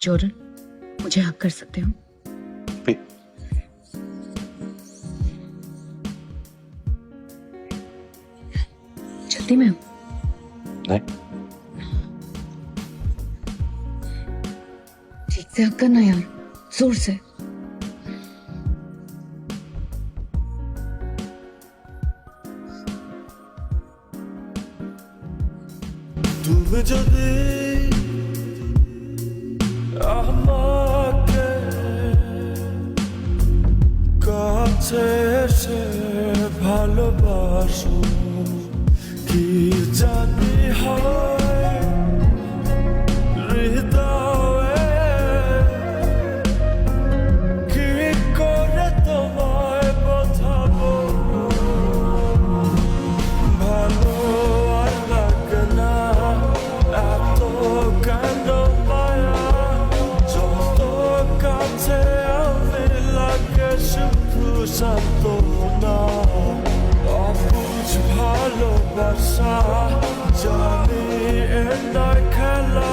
Jordan, मुझे हक कर सकते हो? जल्दी में हूँ। नहीं, ठीक से हक करना यार, जोर से। তুমি যদি আমাকে কাছে এসে ভালোবাসো, কি জানি হয় হৃদয়ে, কি করে তোমায় বোঝাবো, ভালো আর লাগে না এত কেন মায়া, যত কাছে আমি লাগে শুধু সান্ত্বনা, অবুঝ ভালোবাসা জানি এ নয় খেলা।